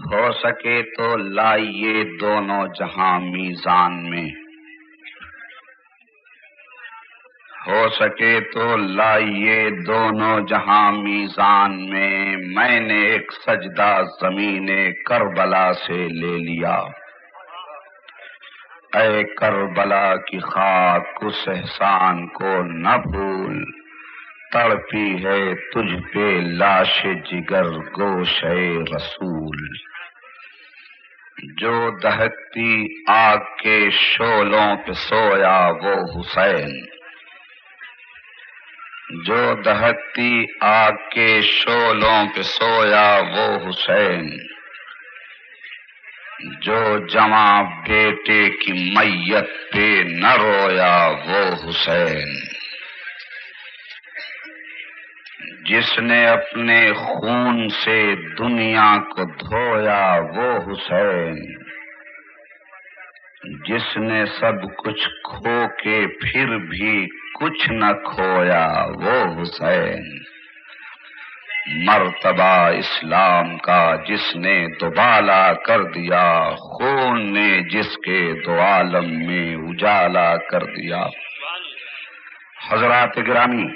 ہو سکے تو لائیے دونوں جہاں میزان میں، ہو سکے تو لائیے دونوں جہاں میزان میں نے ایک سجدہ زمین کربلا سے لے لیا۔ اے کربلا کی خاک اس احسان کو نہ بھول، تڑپی ہے تجھ پہ لاش جگر گوشے رسول۔ جو دہکتی آگ کے شعلوں پہ سویا وہ حسین، جو دہکتی آگ کے شعلوں پہ سویا وہ حسین، جو جواں بیٹے کی میت پہ نہ رویا وہ حسین، جس نے اپنے خون سے دنیا کو دھویا وہ حسین، جس نے سب کچھ کھو کے پھر بھی کچھ نہ کھویا وہ حسین، مرتبہ اسلام کا جس نے دوبالا کر دیا، خون نے جس کے دو عالم میں اجالا کر دیا۔ حضرات گرامی،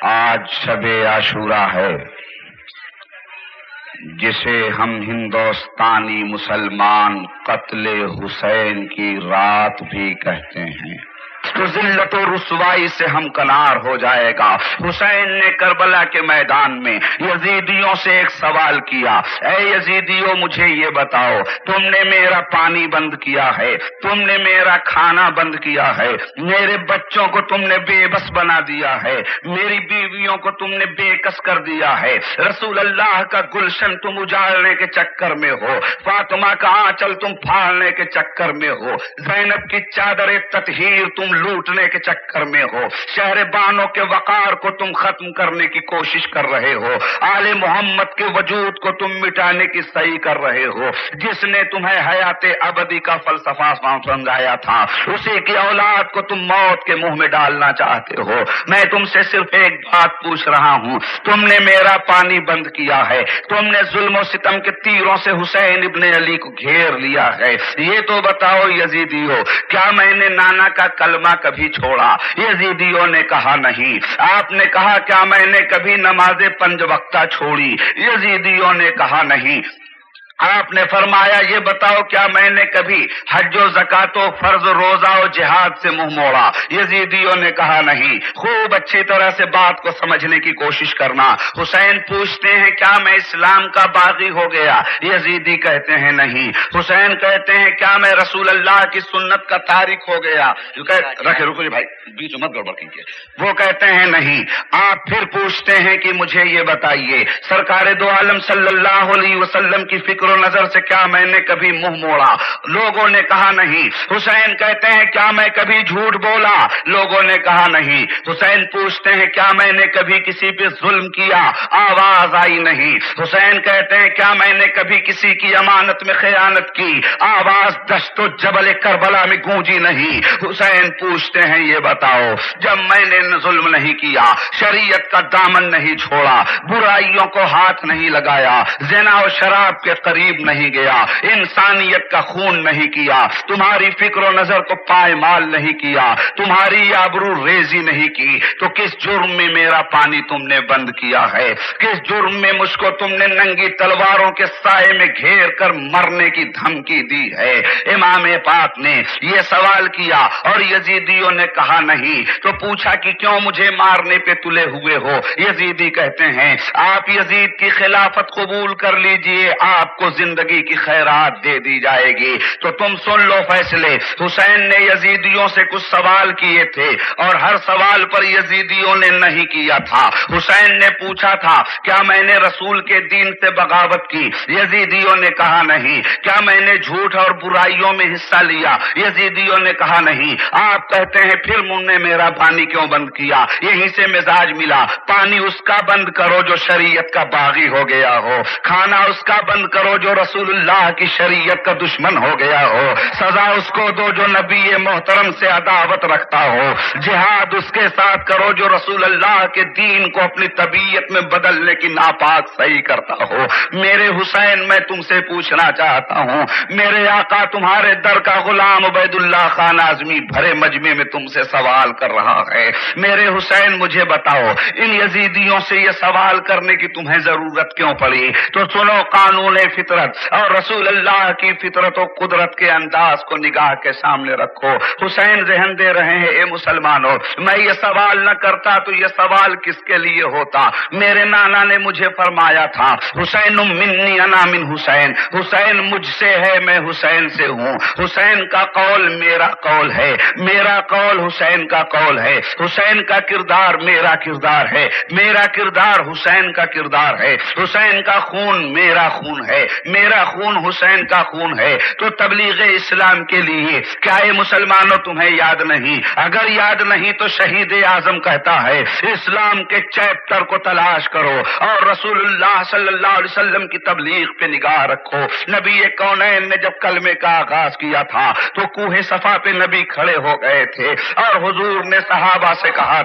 آج شب عاشورہ ہے، جسے ہم ہندوستانی مسلمان قتل حسین کی رات بھی کہتے ہیں، تو ذلت و رسوائی سے ہمکنار ہو جائے گا۔ حسین نے کربلا کے میدان میں یزیدیوں سے ایک سوال کیا، اے یزیدیوں مجھے یہ بتاؤ، تم نے میرا پانی بند کیا ہے، تم نے میرا کھانا بند کیا ہے، میرے بچوں کو تم نے بے بس بنا دیا ہے، میری بیویوں کو تم نے بے کس کر دیا ہے، رسول اللہ کا گلشن تم اجاڑنے کے چکر میں ہو، فاطمہ کا آنچل تم پھاڑنے کے چکر میں ہو، زینب کی چادر تطہیر تم لوٹنے کے چکر میں ہو، شہر بانو کے وقار کو تم ختم کرنے کی کوشش کر رہے ہو، آل محمد کے وجود کو تم مٹانے کی صحیح کر رہے ہو، جس نے تمہیں حیات ابدی کا فلسفہ سمجھایا تھا اسی کی اولاد کو تم موت کے منہ میں ڈالنا چاہتے ہو۔ میں تم سے صرف ایک بات پوچھ رہا ہوں، تم نے میرا پانی بند کیا ہے، تم نے ظلم و ستم کے تیروں سے حسین ابن علی کو گھیر لیا ہے، یہ تو بتاؤ یزیدیو، کیا میں نے نانا کا کلمہ کبھی چھوڑا؟ یزیدیوں نے کہا نہیں۔ آپ نے کہا کیا میں نے کبھی نماز 5 وقتہ چھوڑی؟ یزیدیوں نے کہا نہیں۔ آپ نے فرمایا یہ بتاؤ کیا میں نے کبھی حج و زکات و فرض روزہ و جہاد سے منہ موڑا؟ یزیدیوں نے کہا نہیں۔ خوب اچھی طرح سے بات کو سمجھنے کی کوشش کرنا۔ حسین پوچھتے ہیں کیا میں اسلام کا باغی ہو گیا؟ یزیدی کہتے ہیں نہیں۔ حسین کہتے ہیں کیا میں رسول اللہ کی سنت کا تارک ہو گیا؟ رکھے رکو جی بھائی، بیچ مت گڑبڑ کیجیے۔ وہ کہتے ہیں نہیں۔ آپ پھر پوچھتے ہیں کہ مجھے یہ بتائیے سرکار دو عالم صلی اللہ علیہ وسلم کی فکر و نظر سے کیا میں نے کبھی منہ موڑا؟ لوگوں نے کہا نہیں۔ حسین کہتے ہیں کیا میں کبھی جھوٹ بولا؟ لوگوں نے کہا نہیں۔ حسین پوچھتے ہیں کیا میں نے کبھی کسی پہ ظلم کیا؟ آواز آئی نہیں۔ حسین کہتے ہیں کیا میں نے کبھی کسی کی امانت میں خیانت کی؟ آواز دشت و جبل کربلا میں گونجی نہیں۔ حسین پوچھتے ہیں یہ بتاؤ جب میں نے ظلم نہیں کیا، شریعت کا دامن نہیں چھوڑا، برائیوں کو ہاتھ نہیں لگایا، زنا و شراب کے قریب نہیں گیا، انسانیت کا خون نہیں کیا، تمہاری فکر و نظر کو پائمال نہیں کیا، تمہاری آبرو ریزی نہیں کی، تو کس جرم میں میرا پانی تم نے بند کیا ہے؟ کس جرم میں مجھ کو تم نے ننگی تلواروں کے سائے میں گھیر کر مرنے کی دھمکی دی ہے؟ امام پاک نے یہ سوال کیا اور یزیدیوں نے کہا نہیں۔ تو پوچھا کہ کیوں مجھے مارنے پہ تلے ہوئے ہو؟ یزیدی کہتے ہیں آپ یزید کی خلافت قبول کر لیجئے، آپ کو زندگی کی خیرات دے دی جائے گی۔ تو تم سن لو فیصلے۔ حسین نے یزیدیوں سے کچھ سوال کیے تھے اور ہر سوال پر یزیدیوں نے نہیں کیا تھا۔ حسین نے پوچھا تھا کیا میں نے رسول کے دین سے بغاوت کی؟ یزیدیوں نے کہا نہیں۔ کیا میں نے جھوٹ اور برائیوں میں حصہ لیا؟ یزیدیوں نے کہا نہیں۔ آپ کہتے ہیں پھر منہ نے میرا پانی کیوں بند کیا؟ یہیں سے مزاج ملا، پانی اس کا بند کرو جو شریعت کا باغی ہو گیا ہو، کھانا اس کا بند کرو جو رسول اللہ کی شریعت کا دشمن ہو گیا ہو، سزا اس کو دو جو نبی محترم سے عداوت رکھتا ہو، جہاد اس کے ساتھ کرو جو رسول اللہ کے دین کو اپنی طبیعت میں بدلنے کی ناپاک صحیح کرتا ہو۔ میرے حسین، میں تم سے پوچھنا چاہتا ہوں، میرے آقا تمہارے در کا غلام عبید اللہ خان اعظمی بھرے مجمع میں تم سے سوال کر رہا ہے۔ میرے حسین مجھے بتاؤ، ان یزیدیوں سے یہ سوال کرنے کی تمہیں ضرورت کیوں پڑی؟ تو سنو، قانون فطرت اور رسول اللہ کی فطرت و قدرت کے انداز کو نگاہ کے سامنے رکھو۔ حسین ذہن دے رہے ہیں، اے مسلمانوں، میں یہ سوال نہ کرتا تو یہ سوال کس کے لیے ہوتا؟ میرے نانا نے مجھے فرمایا تھا، حسین منی انا من حسین، حسین مجھ سے ہے، میں حسین سے ہوں۔ حسین کا قول میرا قول ہے، میرا قول حسین کا قول ہے، حسین کا کردار میرا کردار ہے، میرا کردار حسین کا کردار ہے، حسین کا خون میرا خون ہے، میرا خون حسین کا خون ہے۔ تو تبلیغ اسلام کے لیے کیا یہ مسلمانوں تمہیں یاد نہیں؟ اگر یاد نہیں تو شہید اعظم کہتا ہے اسلام کے چیپٹر کو تلاش کرو اور رسول اللہ صلی اللہ علیہ وسلم کی تبلیغ پہ نگاہ رکھو۔ نبی کونین نے جب کلمے کا آغاز کیا تھا تو کوہ صفا پہ نبی کھڑے ہو گئے تھے اور حضور نے صحابہ سے کہا،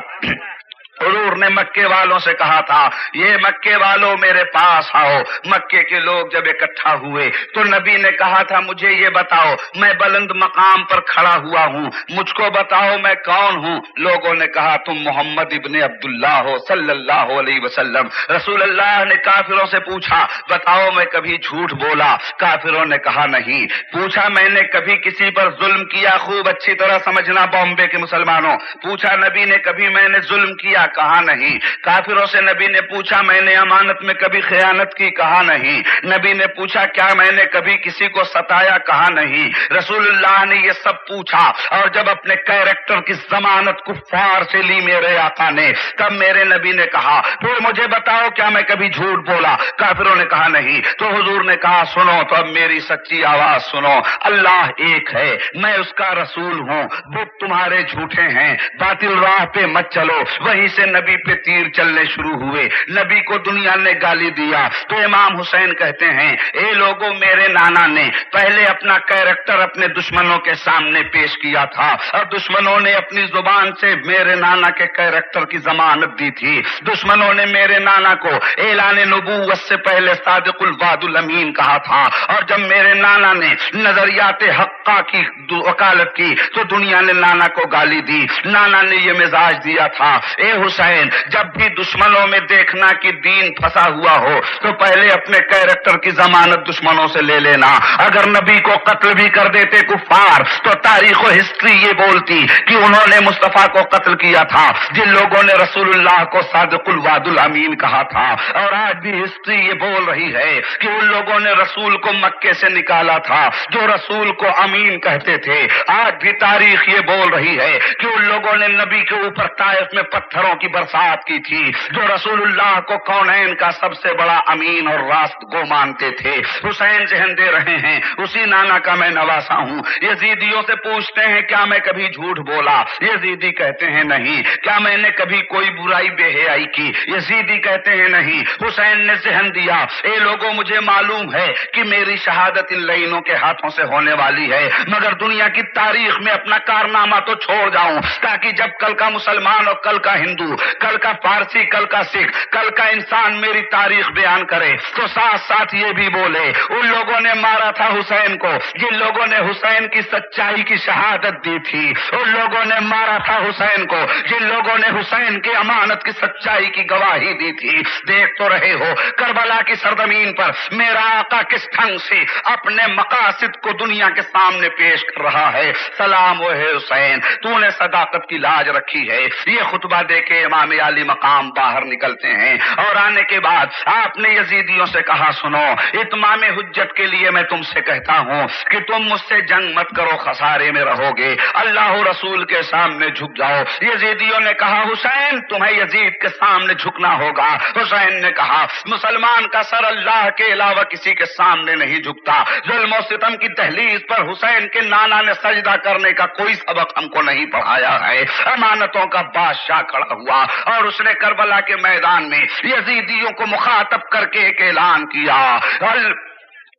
حضور نے مکے والوں سے کہا تھا، یہ مکے والوں میرے پاس آؤ۔ مکے کے لوگ جب اکٹھا ہوئے تو نبی نے کہا تھا، مجھے یہ بتاؤ، میں بلند مقام پر کھڑا ہوا ہوں، مجھ کو بتاؤ میں کون ہوں؟ لوگوں نے کہا، تم محمد ابن عبداللہ ہو صلی اللہ علیہ وسلم۔ رسول اللہ نے کافروں سے پوچھا، بتاؤ میں کبھی جھوٹ بولا؟ کافروں نے کہا نہیں۔ پوچھا، میں نے کبھی کسی پر ظلم کیا؟ خوب اچھی طرح سمجھنا بامبے کے مسلمانوں، پوچھا نبی نے کبھی میں نے ظلم کیا؟ کہا نہیں۔ کافروں سے نبی نے پوچھا، میں نے امانت میں کبھی خیانت کی؟ کہا نہیں۔ نبی نے پوچھا، کیا میں نے کبھی کسی کو ستایا؟ کہا نہیں۔ رسول اللہ نے یہ سب پوچھا اور جب اپنے کیریکٹر کی ضمانت کفار سے لی میرے آقا نے، تب میرے نبی نے کہا، پھر مجھے بتاؤ کیا میں کبھی جھوٹ بولا؟ کافروں نے کہا نہیں۔ تو حضور نے کہا، سنو تو اب میری سچی آواز سنو، اللہ ایک ہے، میں اس کا رسول ہوں، بت تمہارے جھوٹے ہیں، باطل راہ پہ مت چلو۔ وہیں سے نبی پہ تیر چلنے شروع ہوئے، نبی کو دنیا نے گالی دیا تو امام حسین کہتے ہیں، اے لوگوں، میرے نانا نے پہلے اپنا کیریکٹر اپنے دشمنوں کے سامنے پیش کیا تھا اور دشمنوں نے اپنی زبان سے میرے نانا کے کیریکٹر کی ضمانت دی تھی۔ دشمنوں نے میرے نانا کو اعلان نبوت سے پہلے صادق الوعد الامین کہا تھا، اور جب میرے نانا نے نظریات حقہ کی وکالت کی تو دنیا نے نانا کو گالی دی۔ نانا نے یہ مزاج دیا تھا، اے حسین، جب بھی دشمنوں میں دیکھنا کہ دین پھنسا ہوا ہو تو پہلے اپنے کیریکٹر کی ضمانت دشمنوں سے لے لینا۔ اگر نبی کو قتل بھی کر دیتے کفار تو تاریخ و ہسٹری یہ بولتی کہ انہوں نے مصطفیٰ کو قتل کیا تھا، جن لوگوں نے رسول اللہ کو صادق الوعد الامین کہا تھا۔ اور آج بھی ہسٹری یہ بول رہی ہے کہ ان لوگوں نے رسول کو مکے سے نکالا تھا جو رسول کو امین کہتے تھے۔ آج بھی تاریخ یہ بول رہی ہے کہ ان لوگوں نے نبی کے اوپر طائف میں پتھروں کی برسات کی تھی جو رسول اللہ کو کونین کا سب سے بڑا امین اور راست گو مانتے تھے۔ حسین ذہن دے رہے ہیں، اسی نانا کا میں نواسا ہوں۔ یزیدیوں سے پوچھتے ہیں، کیا میں کبھی جھوٹ بولا؟ یزیدی کہتے ہیں نہیں۔ کیا میں نے کبھی کوئی برائی بے حیائی کی؟ یزیدی کہتے ہیں نہیں۔ حسین نے ذہن دیا، اے لوگوں، مجھے معلوم ہے کہ میری شہادت ان لعینوں کے ہاتھوں سے ہونے والی ہے، مگر دنیا کی تاریخ میں اپنا کارنامہ تو چھوڑ جاؤں تاکہ جب کل کا مسلمان اور کل کا ہندو، کل کا پارسی، کل کا سکھ، کل کا انسان میری تاریخ بیان کرے تو ساتھ ساتھ یہ بھی بولے، ان لوگوں نے مارا تھا حسین کو جن لوگوں نے حسین کی سچائی کی شہادت دی تھی، ان لوگوں نے مارا تھا حسین کو جن لوگوں نے حسین کی امانت کی سچائی کی گواہی دی تھی۔ دیکھ تو رہے ہو کربلا کی سرزمین پر میرا آقا کس ڈھنگ سے اپنے مقاصد کو دنیا کے سامنے پیش کر رہا ہے۔ سلام و حسین، تو نے صداقت کی لاج رکھی ہے۔ یہ خطبہ دے کے امام علی مقام باہر نکلتے ہیں اور آنے کے بعد آپ نے یزیدیوں سے کہا، سنو، اتمام حجت کے لیے میں تم سے کہتا ہوں کہ تم مجھ سے جنگ مت کرو، خسارے میں رہو گے، اللہ و رسول کے سامنے جھک جاؤ۔ یزیدیوں نے کہا، حسین تمہیں یزید کے سامنے جھکنا ہوگا۔ حسین نے کہا، مسلمان کا سر اللہ کے علاوہ کسی کے سامنے نہیں جھکتا۔ ظلم و ستم کی دہلیز پر حسین کے نانا نے سجدہ کرنے کا کوئی سبق ہم کو نہیں پڑھایا ہے۔ امانتوں کا بادشاہ کھڑا ہوا اور اس نے کربلا کے میدان میں یزیدیوں کو مخاطب کر کے ایک اعلان کیا،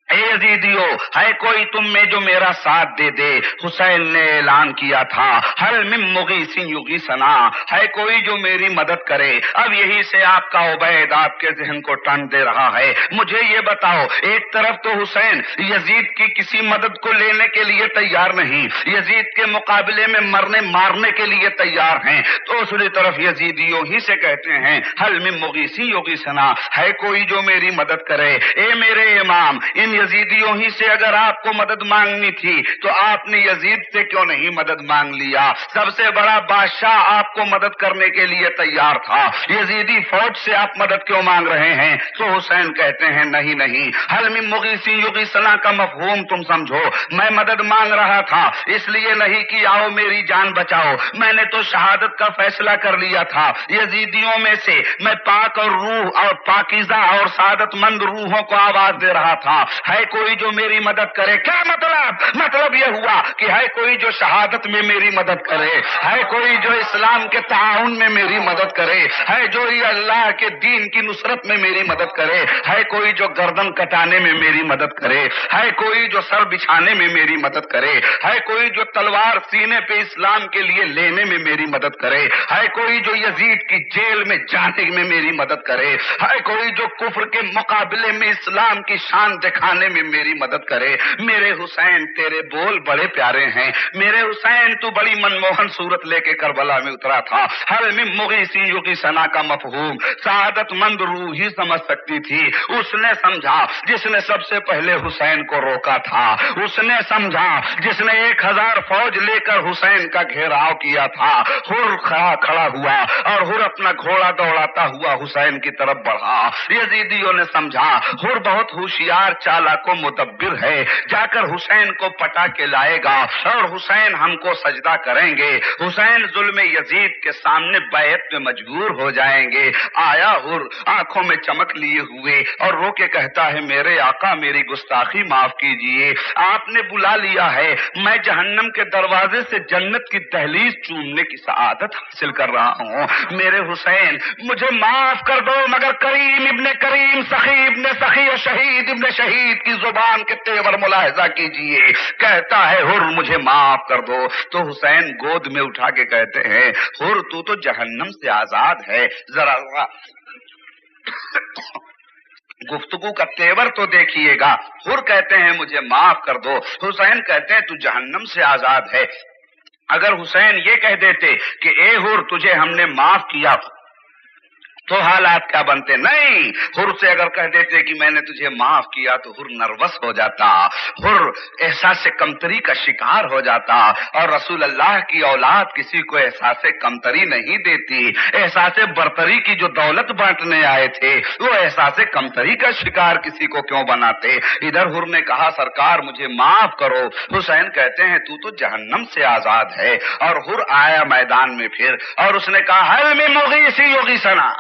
اے یزیدیو، ہے کوئی تم میں جو میرا ساتھ دے دے؟ حسین نے اعلان کیا تھا حل من مغیث یغیثنا، ہے کوئی جو میری مدد کرے؟ اب یہی سے آپ کا عبید آپ کے ذہن کو ٹن دے رہا ہے۔ مجھے یہ بتاؤ، ایک طرف تو حسین یزید کی کسی مدد کو لینے کے لیے تیار نہیں، یزید کے مقابلے میں مرنے مارنے کے لیے تیار ہیں، تو دوسری طرف یزیدیوں ہی سے کہتے ہیں حل من مغیث یغیثنا، ہے کوئی جو میری مدد کرے؟ اے میرے امام، ان یزیدیوں ہی سے اگر آپ کو مدد مانگنی تھی تو آپ نے یزید سے کیوں نہیں مدد مانگ لیا؟ سب سے بڑا بادشاہ آپ کو مدد کرنے کے لیے تیار تھا، یزیدی فوج سے آپ مدد کیوں مانگ رہے ہیں؟ تو حسین کہتے ہیں نہیں نہیں، حل من مغیث یغیثنا کا مفہوم تم سمجھو، میں مدد مانگ رہا تھا اس لیے نہیں کہ آؤ میری جان بچاؤ، میں نے تو شہادت کا فیصلہ کر لیا تھا، یزیدیوں میں سے میں پاک اور روح اور پاکیزہ اور سعادت مند روحوں کو آواز دے رہا تھا، ہے کوئی جو میری مدد کرے؟ کیا مطلب یہ ہوا کہ ہے کوئی جو شہادت میں میری مدد کرے، ہے کوئی جو اسلام کے تعاون میں میری مدد کرے، ہے جو یہ اللہ کے دین کی نصرت میں میری مدد کرے، ہے کوئی جو گردن کٹانے میں میری مدد کرے، ہے کوئی جو سر بچھانے میں میری مدد کرے، ہے کوئی جو تلوار سینے پہ اسلام کے لیے لینے میں میری مدد کرے، ہے کوئی جو یزید کی جیل میں جانے میں میری مدد کرے، ہے کوئی جو کفر کے مقابلے میں اسلام کی شان دکھانے میں میری مدد کرے؟ میرے حسین تیرے بول بڑے پیارے ہیں، میرے حسین تو بڑی منموہن صورت لے کے کربلا میں اترا تھا، حل من مغیث یغیثنا کا مفہوم سعادت مند روح ہی سمجھ سکتی تھی، اس نے سمجھا جس نے سب سے پہلے حسین کو روکا تھا، اس نے سمجھا جس نے 1000 فوج لے کر حسین کا گھیراؤ کیا تھا، حر کھڑا ہوا اور حر اپنا گھوڑا دوڑاتا ہوا حسین کی طرف بڑھا۔ یزیدیوں نے سمجھا حر بہت ہوشیار چالاک و مدبر ہے، جا کر حسین کو پٹا کے لائے گا اور حسین ہم کو سجدہ کریں گے، حسین ظلم یزید کے سامنے بیعت میں مجبور ہو جائیں گے۔ آیا حر آنکھوں میں چمک لیے ہوئے اور رو کے کہتا ہے میرے آقا میری گستاخی معاف کیجئے، آپ نے بلا لیا ہے، میں جہنم کے دروازے سے جنت کی دہلیز چومنے کی سعادت حاصل کر رہا ہوں، میرے حسین مجھے معاف کر دو، مگر کریم ابن کریم، سخی ابن سخی اور شہید ابن شہید کی زبان کے تیور ملاحظہ کیجئے، کہتا ہے حر مجھے معاف کر دو، تو حسین گود میں اٹھا کے کہتے ہیں حر تو جہنم سے آزاد ہے، ذرا گفتگو کا تیور تو دیکھیے گا، حر کہتے ہیں مجھے معاف کر دو، حسین کہتے ہیں تو جہنم سے آزاد ہے۔ اگر حسین یہ کہہ دیتے کہ اے حر تجھے ہم نے معاف کیا تو حالات کیا بنتے؟ نہیں، حر سے اگر کہہ دیتے کہ میں نے تجھے معاف کیا تو حر نروس ہو جاتا، حر احساس کمتری کا شکار ہو جاتا، اور رسول اللہ کی اولاد کسی کو احساس کمتری نہیں دیتی، احساس برتری کی جو دولت بانٹنے آئے تھے وہ احساس کمتری کا شکار کسی کو کیوں بناتے؟ ادھر حر نے کہا سرکار مجھے معاف کرو، حسین کہتے ہیں تو جہنم سے آزاد ہے، اور حر آیا میدان میں پھر اور اس نے کہا حل من مغیث یغیثنا،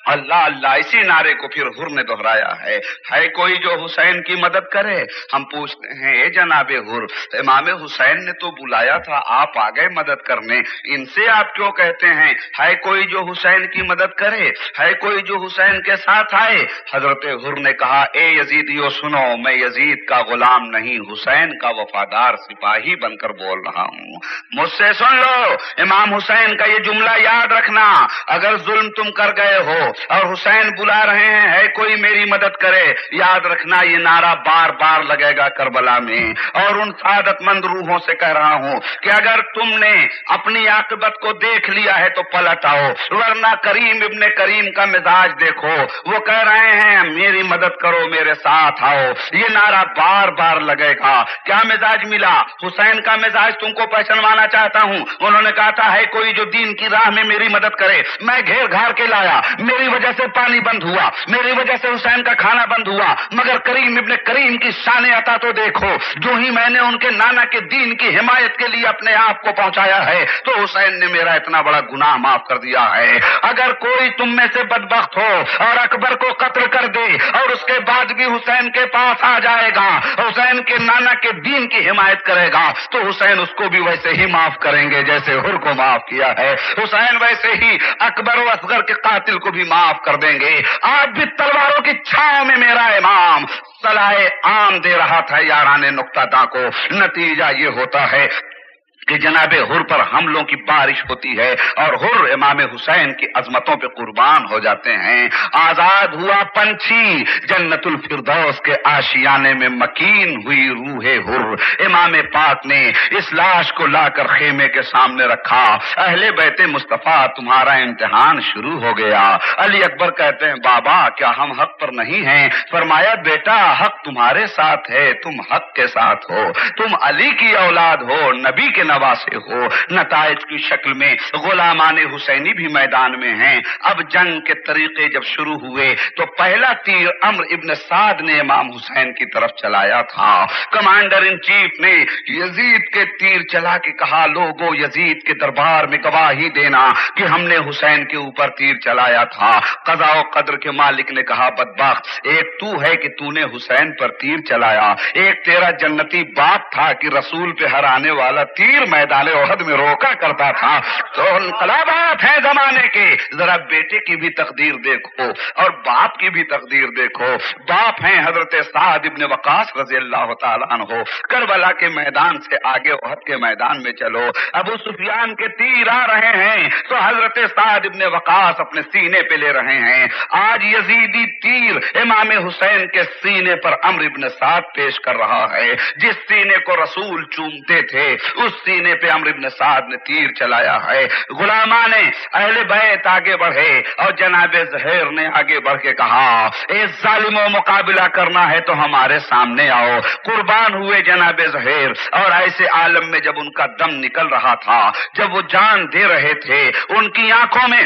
اللہ اللہ، اسی نعرے کو پھر حر نے دہرایا ہے کوئی جو حسین کی مدد کرے؟ ہم پوچھتے ہیں اے جناب حر، امام حسین نے تو بلایا تھا، آپ آ گئے مدد کرنے، ان سے آپ کیوں کہتے ہیں ہے کوئی جو حسین کی مدد کرے، ہے کوئی جو حسین کے ساتھ آئے؟ حضرت حر نے کہا اے یزیدیو سنو، میں یزید کا غلام نہیں، حسین کا وفادار سپاہی بن کر بول رہا ہوں، مجھ سے سن لو، امام حسین کا یہ جملہ یاد رکھنا، اگر ظلم تم کر گئے ہو اور حسین بلا رہے ہیں ہے کوئی میری مدد کرے، یاد رکھنا یہ نعرہ بار بار لگے گا کربلا میں، اور ان سعادت مند روحوں سے کہہ رہا ہوں کہ اگر تم نے اپنی عاقبت کو دیکھ لیا ہے تو پلٹ آؤ، ورنہ کریم ابن کریم کا مزاج دیکھو، وہ کہہ رہے ہیں میری مدد کرو، میرے ساتھ آؤ، یہ نعرہ بار بار لگے گا۔ کیا مزاج ملا؟ حسین کا مزاج تم کو پہچانوانا چاہتا ہوں، انہوں نے کہا تھا ہے کوئی جو دین کی راہ میں میری مدد کرے، میں گھیر گھار کے لایا، میری وجہ سے پانی بند ہوا، میری وجہ سے حسین کا کھانا بند ہوا، مگر کریم ابن کریم کی شان عطا تو دیکھو، جو ہی میں نے ان کے نانا کے دین کی حمایت کے لیے اپنے آپ کو پہنچایا ہے تو حسین نے میرا اتنا بڑا گناہ معاف کر دیا ہے۔ اگر کوئی تم میں سے بدبخت ہو اور اکبر کو قتل کر دے اور اس کے بعد بھی حسین کے پاس آ جائے گا، حسین کے نانا کے دین کی حمایت کرے گا، تو حسین اس کو بھی ویسے ہی معاف کریں گے جیسے حر کو معاف کیا ہے، حسین ویسے ہی اکبر و اصغر کے قاتل کو بھی معاف کر دیں گے۔ آپ بھی تلواروں کی چھاؤں میں میرا امام اصطلاح عام دے رہا تھا یاران نقطہ داں کو. نتیجہ یہ ہوتا ہے کہ جناب حر پر حملوں کی بارش ہوتی ہے اور حر امام حسین کی عظمتوں پہ قربان ہو جاتے ہیں. آزاد ہوا پنچھی جنت الفردوس کے آشیانے میں مکین ہوئی روح حر. امام پاک نے اس لاش کو لا کر خیمے کے سامنے رکھا. اہل بیت مصطفیٰ تمہارا امتحان شروع ہو گیا. علی اکبر کہتے ہیں بابا کیا ہم حق پر نہیں ہیں؟ فرمایا بیٹا حق تمہارے ساتھ ہے, تم حق کے ساتھ ہو, تم علی کی اولاد ہو, نبی کے نواسے ہو. نتائج کی شکل میں غلامان حسینی بھی میدان میں ہیں. اب جنگ کے طریقے جب شروع ہوئے تو پہلا تیر عمرو ابن سعد نے امام حسین کی طرف چلایا تھا. کمانڈر ان چیف نے یزید کے تیر چلا کے کہا لوگو یزید کے دربار میں گواہی دینا کہ ہم نے حسین کے اوپر تیر چلایا تھا. قضا و قدر کے مالک نے کہا بدبخت ایک تو ہے کہ تو نے حسین پر تیر چلایا, ایک تیرا جنتی باپ تھا کہ رسول پہ ہرانے والا تیر میدان احد میں روکا کرتا تھا. تو انقلابات ہیں زمانے کے. ذرا بیٹے کی بھی تقدیر دیکھو اور باپ کی بھی تقدیر دیکھو. باپ ہیں حضرت سعد ابن وقاص رضی اللہ تعالیٰ عنہ. کربلا کے میدان سے آگے احد کے میدان میں چلو, ابو سفیان کے تیر آ رہے ہیں تو حضرت سعد ابن وقاص اپنے سینے پہ لے رہے ہیں. آج یزیدی تیر امام حسین کے سینے پر عمرو ابن سعد پیش کر رہا ہے. جس سینے کو رسول چومتے تھے اس سینے پہ عمرو ابن سعد نے تیر چلایا ہے. غلامان اہل بیت آگے بڑھے اور جناب زہیر نے آگے بڑھ کے کہا اے ظالموں مقابلہ کرنا ہے تو ہمارے سامنے آؤ. قربان ہوئے جناب زہیر. اور ایسے عالم میں جب ان کا دم نکل رہا تھا, جب وہ جان دے رہے تھے, ان کی آنکھوں میں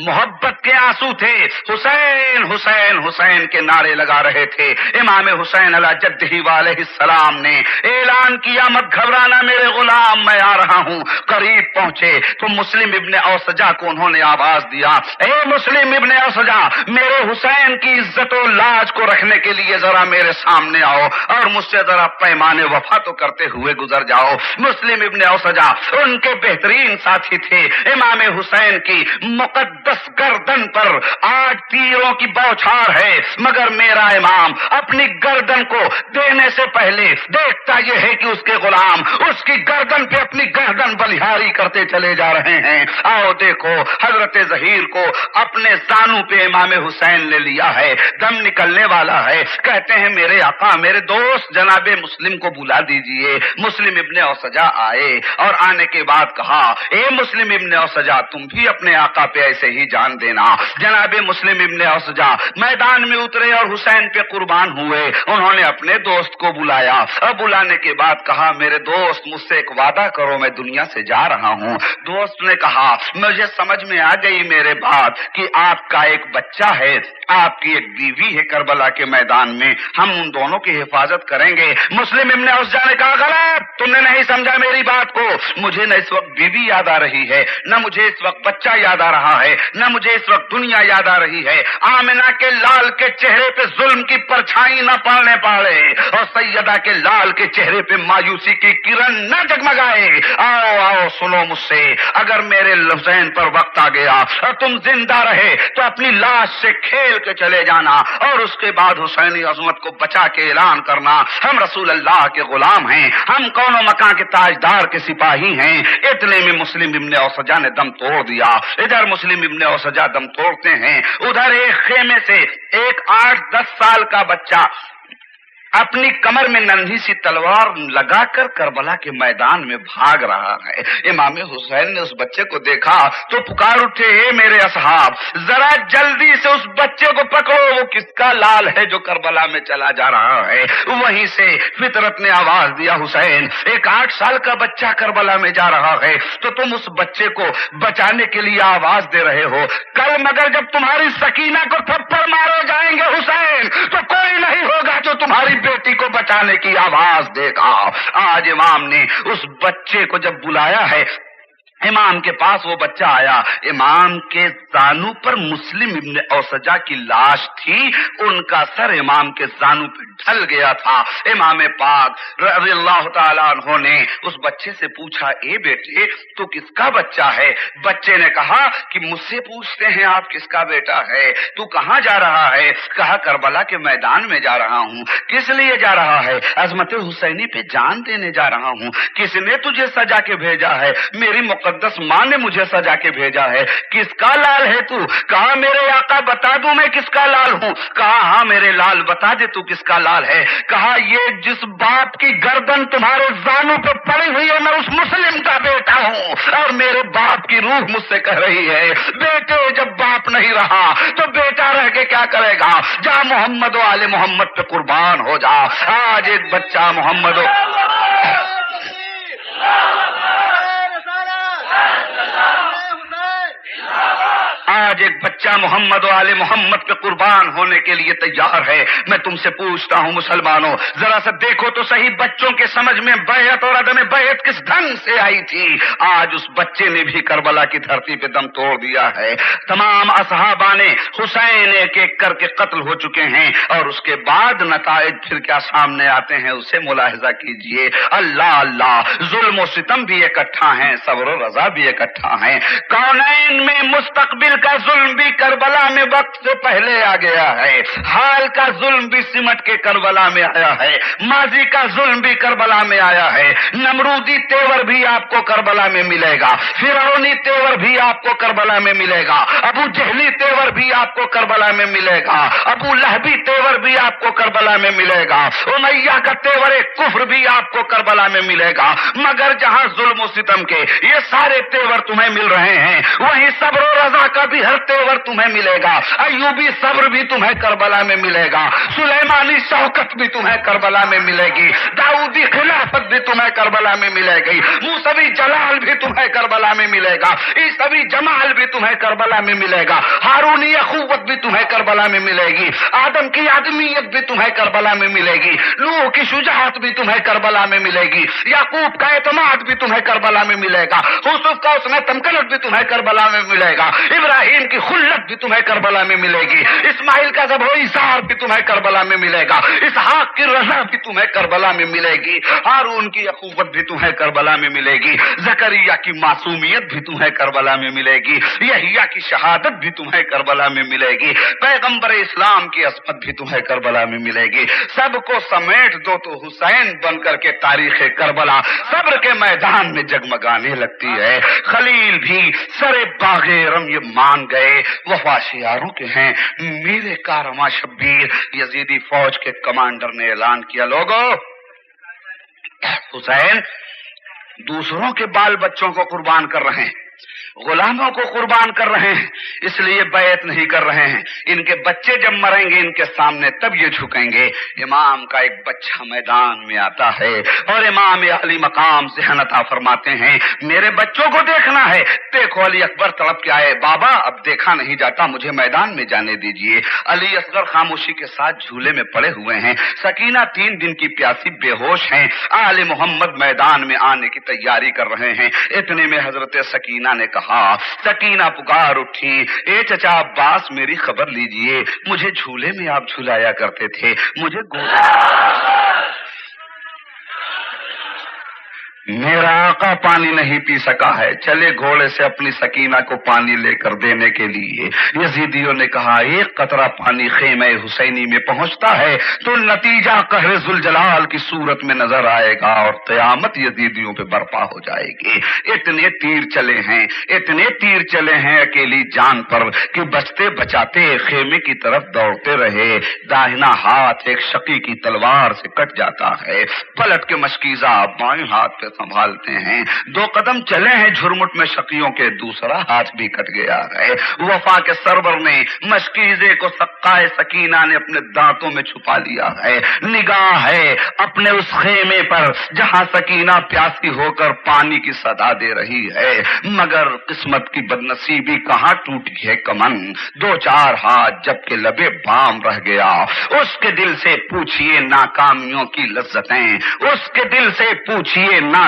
محبت کے آنسو تھے. حسین حسین حسین کے نعرے لگا رہے تھے. امام حسین علی جدہ علیہ السلام نے اعلان کیا مت گھبرانا میرے غلام میں آ رہا ہوں. قریب پہنچے تو مسلم ابن اوسجا کو انہوں نے آواز دیا اے مسلم ابن اوسجا میرے حسین کی عزت و لاج کو رکھنے کے لیے ذرا میرے سامنے آؤ اور مجھ سے ذرا پیمان وفا تو کرتے ہوئے گزر جاؤ. مسلم ابن اوسجا ان کے بہترین ساتھی تھے. امام حسین کی مقدس گردن پر آج تیروں کی بوچھار ہے, مگر میرا امام اپنی گردن کو دینے سے پہلے دیکھتا یہ ہے کہ اس کے غلام اس کی گردن پہ اپنی گردن بلیہاری کرتے چلے جا رہے ہیں. آؤ دیکھو حضرت ظہیر کو اپنے زانو پہ امام حسین نے لیا ہے, دم نکلنے والا ہے. کہتے ہیں میرے آقا میرے دوست جناب مسلم کو بلا دیجئے. مسلم ابن اوسجا آئے اور آنے کے بعد کہا اے مسلم ابن اوسجا تم بھی اپنے آقا پہ ایسے ہی جان دینا. جناب مسلم ابن اوسجا میدان میں اترے اور حسین پہ قربان ہوئے. انہوں نے اپنے دوست کو بلایا اور بلانے کے بعد کہا میرے دوست مجھ سے ایک وعدہ کرو میں دنیا سے جا رہا ہوں. دوست نے کہا مجھے سمجھ میں آ گئی میرے بات کہ آپ کا ایک بچہ ہے, آپ کی ایک بیوی ہے کربلا کے میدان میں, ہم ان دونوں کی حفاظت کریں گے. مسلم ابن اوسجا نے کہا غلط, تم نے نہیں سمجھا میری بات کو. مجھے نہ اس وقت بیوی یاد آ رہی ہے, نہ مجھے اس وقت بچہ یاد آ رہا ہے, نہ مجھے اس وقت دنیا یاد آ رہی ہے. آمنہ کے لال کے چہرے پہ ظلم کی پرچھائی نہ پڑنے پاڑے اور سیدہ کے لال کے چہرے پہ مایوسی کی کرن نہ جگمگائے. آؤ آؤ سنو مجھ سے, اگر میرے حسین پر وقت آ گیا اور تم زندہ رہے تو اپنی لاش سے کھیل کے چلے جانا اور اس کے بعد حسینی عظمت کو بچا کے اعلان کرنا ہم رسول اللہ کے غلام ہیں, ہم کون و مکان کے تاجدار کے سپاہی ہیں. اتنے میں مسلم ابن اوسجا نے دم توڑ دیا. ادھر مسلم ابن اوسجا دم توڑتے ہیں, ادھر ایک خیمے سے ایک 8-10 سال کا بچہ اپنی کمر میں ننھی سی تلوار لگا کر کربلا کے میدان میں بھاگ رہا ہے. امام حسین نے اس بچے کو دیکھا تو پکار اٹھے اے میرے اصحاب ذرا جلدی سے اس بچے کو پکڑو, وہ کس کا لال ہے جو کربلا میں چلا جا رہا ہے. وہیں سے فطرت نے آواز دیا حسین ایک 8 سال کا بچہ کربلا میں جا رہا ہے تو تم اس بچے کو بچانے کے لیے آواز دے رہے ہو. کل مگر جب تمہاری سکینہ کو تھپڑ مارے جائیں گے حسین تو کوئی نہیں ہوگا جو تمہاری بیٹی کو بچانے کی آواز دے گا. آج امام نے اس بچے کو جب بلایا ہے امام کے پاس وہ بچہ آیا، امام کے زانو پر مسلم ابن اوسجا کی لاش تھی، ان کا سر امام کے زانو پہ ڈھل گیا تھا۔ امام پاک رضی اللہ تعالیٰ عنہ نے اس بچے سے پوچھا، اے بیٹے تو کس کا بچہ ہے؟ بچے نے کہا کہ مجھ سے پوچھتے ہیں آپ کس کا بیٹا ہے، تو کہاں جا رہا ہے؟ کہا کربلا کے میدان میں جا رہا ہوں۔ کس لیے جا رہا ہے؟ عظمت حسینی پہ جان دینے جا رہا ہوں۔ کس نے تجھے سجا کے بھیجا ہے؟ میری مقدس ماں نے مجھے سجا کے بھیجا ہے۔ کس کا لال ہے تو؟ کہا میرے آقا بتا دوں میں کس کا لال ہوں؟ کہا ہاں میرے لال بتا دے تو کس کا لال ہے؟ کہا یہ جس باپ کی گردن تمہارے زانو پہ پڑی ہوئی ہے میں اس مسلم کا بیٹا ہوں، اور میرے باپ کی روح مجھ سے کہہ رہی ہے بیٹے جب باپ نہیں رہا تو بیٹا رہ کے کیا کرے گا؟ جا محمد و آل محمد پہ قربان ہو جا۔ آج ایک بچہ محمد آج ایک بچہ محمد و آل محمد پہ قربان ہونے کے لیے تیار ہے۔ میں تم سے پوچھتا ہوں مسلمانوں، ذرا سا دیکھو تو صحیح بچوں کے سمجھ میں بیعت اور عدم بیعت کس ڈھنگ سے آئی تھی۔ آج اس بچے نے بھی کربلا کی دھرتی پہ دم توڑ دیا ہے۔ تمام اصحابان حسین ایک ایک کر کے قتل ہو چکے ہیں، اور اس کے بعد نتائج پھر کیا سامنے آتے ہیں اسے ملاحظہ کیجئے۔ اللہ اللہ، ظلم و ستم بھی اکٹھا ہیں، صبر و رضا بھی اکٹھا ہیں۔ کونین میں مستقبل کا ظلم بھی کربلا میں وقت سے پہلے آ گیا ہے، حال کا ظلم بھی سمٹ کے کربلا میں آیا ہے، ماضی کا ظلم بھی کربلا میں آیا ہے۔ نمرودی تیور بھی آپ کو کربلا میں ملے گا، فرعونی تیور بھی آپ کو کربلا میں ملے گا، ابو جہلی تیور بھی آپ کو کربلا میں ملے گا، ابو لہبی تیور بھی آپ کو کربلا میں ملے گا، امیہ کا تیور کفر بھی آپ کو کربلا میں ملے گا۔ مگر جہاں ظلم و ستم کے یہ سارے تیور تمہیں مل رہے ہیں، وہیں صبر و رضا کا بھی ہر تیور تمہیں ملے گا۔ ایوبی صبر بھی تمہیں کربلا میں ملے گا، سلیمانی شوکت بھی تمہیں کربلا میں ملے گی، داؤدی خلافت بھی تمہیں کربلا میں ملے گی، موسوی جلال بھی تمہیں کربلا میں ملے گا، عیسوی جمال بھی تمہیں کربلا میں ملے گا، ہارونی اخوت بھی تمہیں کربلا میں ملے گی، آدم کی آدمیت بھی تمہیں کربلا میں ملے گی، نوح کی شجاعت بھی تمہیں کربلا میں ملے گی، یعقوب کا اعتماد بھی تمہیں کربلا میں ملے گا، یوسف کا اس نے تمکنت بھی تمہیں کربلا میں ملے گا، ابراہیم کی خلت بھی تمہیں کربلا میں ملے گی، اسماعیل کا ذبح و ایثار بھی تمہیں کربلا میں ملے گا، اسحاق کی رضا بھی تمہیں کربلا میں ملے گی، ہارون کی اخوت بھی تمہیں کربلا میں ملے گی، زکریا کی معصومیت بھی تمہیں کربلا میں ملے گی، یحییٰ کی شہادت بھی تمہیں کربلا میں ملے گی، پیغمبر اسلام کی عصمت بھی تمہیں کربلا میں ملے گی۔ سب کو سمیٹ دو تو حسین بن کر کے تاریخ کربلا صبر کے میدان میں جگمگانے لگتی ہے۔ خلیل بھی سرے باغ رم یہ مان گئے، وفا شیاروں کے ہیں میرے کارواں شبیر۔ یزیدی فوج کے کمانڈر نے اعلان کیا، لوگو حسین دوسروں کے بال بچوں کو قربان کر رہے ہیں، غلاموں کو قربان کر رہے ہیں، اس لیے بیعت نہیں کر رہے ہیں، ان کے بچے جب مریں گے ان کے سامنے تب یہ جھکیں گے۔ امام کا ایک بچہ میدان میں آتا ہے اور امام علی مقام ذہن عطا فرماتے ہیں، میرے بچوں کو دیکھنا ہے۔ دیکھو علی اکبر تڑپ کے آئے، بابا اب دیکھا نہیں جاتا، مجھے میدان میں جانے دیجئے۔ علی اصغر خاموشی کے ساتھ جھولے میں پڑے ہوئے ہیں، سکینہ 3 دن کی پیاسی بے ہوش ہیں، آل محمد میدان میں آنے کی تیاری کر رہے ہیں۔ اتنے میں حضرت سکینہ نے کہا، سکینہ پکار اٹھی، اے چچا عباس میری خبر لیجئے، مجھے جھولے میں آپ جھلایا کرتے تھے، مجھے میرا آقا پانی نہیں پی سکا ہے، چلے گھوڑے سے اپنی سکینہ کو پانی لے کر دینے کے لیے۔ یزیدیوں نے کہا ایک قطرہ پانی خیمہ حسینی میں پہنچتا ہے تو نتیجہ قہر ذوالجلال کی صورت میں نظر آئے گا اور قیامت یزیدیوں پہ برپا ہو جائے گی۔ اتنے تیر چلے ہیں اکیلی جان پر کہ بچتے بچاتے خیمے کی طرف دوڑتے رہے، داہنا ہاتھ ایک شقی کی تلوار سے کٹ جاتا ہے، پلٹ کے مشکیزہ بائیں ہاتھ پہ سنبھالتے ہیں، 2 قدم چلے ہیں جھرمٹ میں شقیوں کے دوسرا ہاتھ بھی کٹ گیا ہے۔ وفا کے سرور نے مشکیزے کو سقائے سکینہ نے اپنے دانتوں میں چھپا لیا ہے، نگاہ ہے اپنے اس خیمے پر جہاں سکینہ پیاسی ہو کر پانی کی صدا دے رہی ہے، مگر قسمت کی بدنصیبی کہاں ٹوٹی ہے کمن، 2-4 ہاتھ جبکہ لبے بام رہ گیا۔ اس کے دل سے پوچھئے ناکامیوں کی لذتیں، اس کے دل سے پوچھئے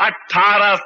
18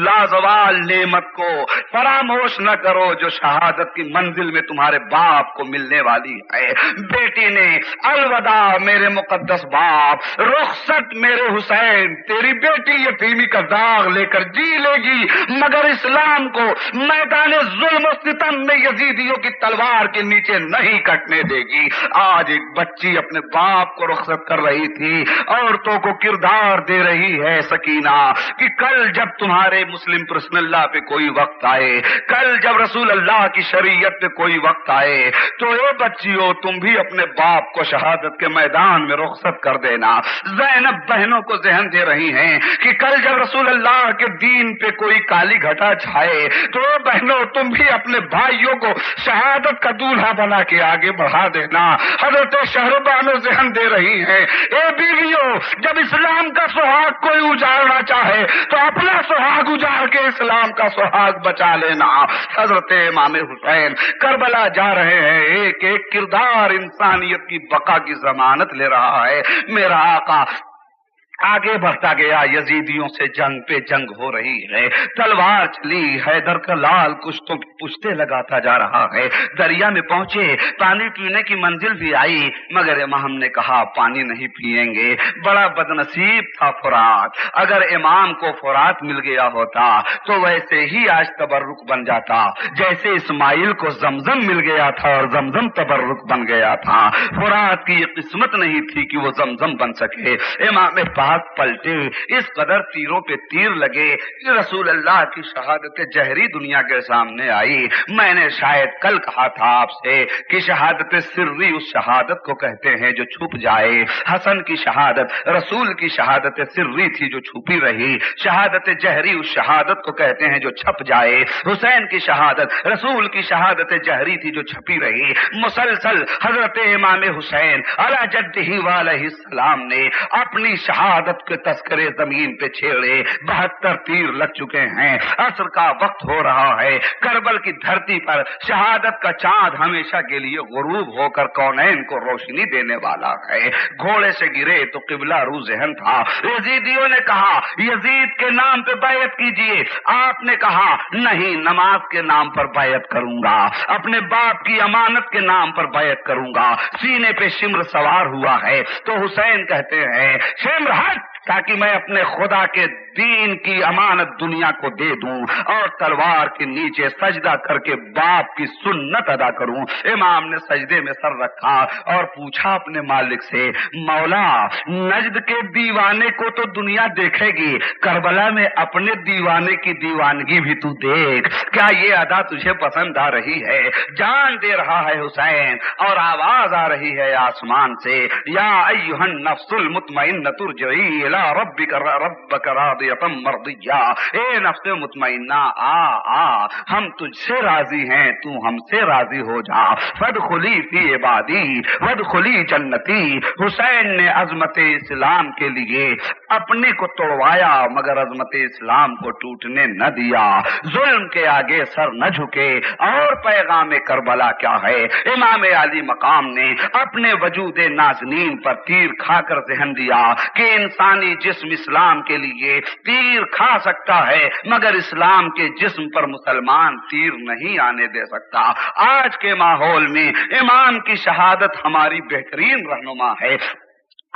لازوال نعمت کو فراموش نہ کرو جو شہادت کی منزل میں تمہارے باپ کو ملنے والی ہے۔ بیٹی نے الوداع میرے مقدس باپ، رخصت میرے حسین، تیری بیٹی یتیمی کا داغ لے کر جی لے گی مگر اسلام کو میدان ظلم و ستم میں یزیدیوں کی تلوار کے نیچے نہیں کٹنے دے گی۔ آج ایک بچی اپنے باپ کو رخصت کر رہی تھی، عورتوں کو کردار دے رہی ہے سکینہ کہ کل جب تمہارے مسلم پرسن اللہ پہ کوئی وقت آئے، کل جب رسول اللہ کی شریعت پہ کوئی وقت آئے تو اے بچیوں تم بھی اپنے باپ کو شہادت کے میدان میں رخصت کر دینا۔ زینب بہنوں کو ذہن دے رہی ہیں کہ کل جب رسول اللہ کے دین پہ کوئی کالی گھٹا چھائے تو اے بہنوں تم بھی اپنے بھائیوں کو شہادت کا دولہا بنا کے آگے بڑھا دینا۔ حضرت شہربانو ذہن دے رہی ہیں اے بیویوں جب اسلام کا سہاگ کوئی اجاڑنا چاہے تو اپنا سہاگ اجاڑ کے اسلام کا سہاگ بچا لینا۔ حضرت امام حسین کربلا جا رہے ہیں، ایک ایک کردار انسانیت کی بقا کی ضمانت لے رہا ہے۔ میرا آقا آگے بڑھتا گیا، یزیدیوں سے جنگ پہ جنگ ہو رہی ہے، تلوار چلی، حیدر کا لال کشتوں کی پشتے لگاتا جا رہا ہے۔ دریا میں پہنچے، پانی پینے کی منزل بھی آئی مگر امام نے کہا پانی نہیں پیئیں گے۔ بڑا بدنصیب تھا فرات، اگر امام کو فرات مل گیا ہوتا تو ویسے ہی آج تبرک بن جاتا جیسے اسماعیل کو زمزم مل گیا تھا اور زمزم تبرک بن گیا تھا۔ فرات کی یہ قسمت نہیں تھی کہ وہ زمزم بن سکے۔ امام پلٹے، اس قدر تیروں پہ تیر لگے کہ رسول اللہ کی شہادت جہری دنیا کے سامنے آئی۔ میں نے شاید کل کہا تھا آپ سے کہ شہادت سری اس شہادت کو کہتے ہیں جو چھپ جائے۔ حسن کی شہادت رسول کی شہادت سری تھی جو چھپی رہی، شہادت جہری اس شہادت کو کہتے ہیں جو چھپ جائے۔ حسین کی شہادت رسول کی شہادت جہری تھی جو چھپی رہی۔ مسلسل حضرت امام حسین علی جدہ علیہ السلام نے اپنی شہادت کے تذکرے زمین پہ چھیڑے، 72 تیر لگ چکے ہیں، عصر کا وقت ہو رہا ہے، کربل کی دھرتی پر شہادت کا چاند ہمیشہ کے لیے غروب ہو کر کونین کو روشنی دینے والا ہے۔ گھوڑے سے گرے تو قبلہ رو ذہن تھا، یزیدیوں نے کہا یزید کے نام پہ بیعت کیجئے، آپ نے کہا نہیں نماز کے نام پر بیعت کروں گا، اپنے باپ کی امانت کے نام پر بیعت کروں گا۔ سینے پہ شمر سوار ہوا ہے تو حسین کہتے ہیں شمر ہٹ تاکہ میں اپنے خدا کے دین کی امانت دنیا کو دے دوں اور تلوار کے نیچے سجدہ کر کے باپ کی سنت ادا کروں۔ امام نے سجدے میں سر رکھا اور پوچھا اپنے مالک سے مولا نجد کے دیوانے کو تو دنیا دیکھے گی، کربلا میں اپنے دیوانے کی دیوانگی بھی تو دیکھ، کیا یہ ادا تجھے پسند آ رہی ہے؟ جان دے رہا ہے حسین اور آواز آ رہی ہے آسمان سے یا ایھا النفس المطمئنۃ ارجعی الی ربک راضیۃ مرضیہ، اے نفس مطمئنہ آ ہم تجھ سے راضی ہیں، تو ہم سے راضی ہو جا، فادخلی فی عبادی وادخلی جنتی۔ حسین نے عظمت اسلام کے لیے اپنے کو توڑوایا مگر عظمت اسلام کو ٹوٹنے نہ دیا، ظلم کے آگے سر نہ جھکے۔ اور پیغام کربلا کیا ہے؟ امام علی مقام نے اپنے وجود نازنین پر تیر کھا کر ذہن دیا کہ انسانی جسم اسلام کے لیے تیر کھا سکتا ہے مگر اسلام کے جسم پر مسلمان تیر نہیں آنے دے سکتا۔ آج کے ماحول میں امام کی شہادت ہماری بہترین رہنما ہے۔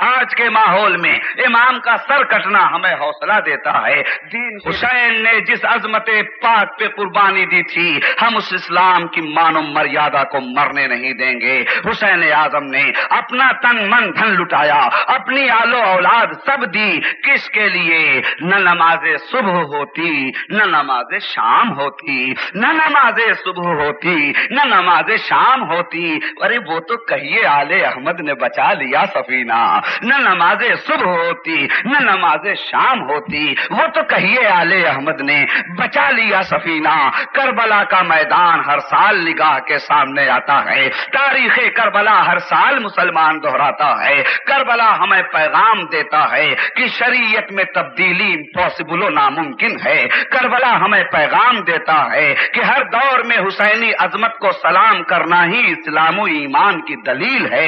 آج کے ماحول میں امام کا سر کٹنا ہمیں حوصلہ دیتا ہے۔ دین حسین نے جس عظمت پاک پہ قربانی دی تھی ہم اس اسلام کی مان و مریادہ کو مرنے نہیں دیں گے۔ حسین اعظم نے اپنا تن من دھن لٹایا، اپنی آل و اولاد سب دی، کس کے لیے؟ نہ نماز صبح ہوتی نہ نماز شام ہوتی، نہ نماز صبح ہوتی نہ نماز شام ہوتی۔ ارے وہ تو کہیے آل احمد نے بچا لیا سفینہ، نہ نماز صبح ہوتی نہ نماز شام ہوتی، وہ تو کہیے آل احمد نے بچا لیا سفینہ۔ کربلا کا میدان ہر سال نگاہ کے سامنے آتا ہے، تاریخ کربلا ہر سال مسلمان دہراتا ہے۔ کربلا ہمیں پیغام دیتا ہے کہ شریعت میں تبدیلی امپاسبل و ناممکن ہے۔ کربلا ہمیں پیغام دیتا ہے کہ ہر دور میں حسینی عظمت کو سلام کرنا ہی اسلام و ایمان کی دلیل ہے۔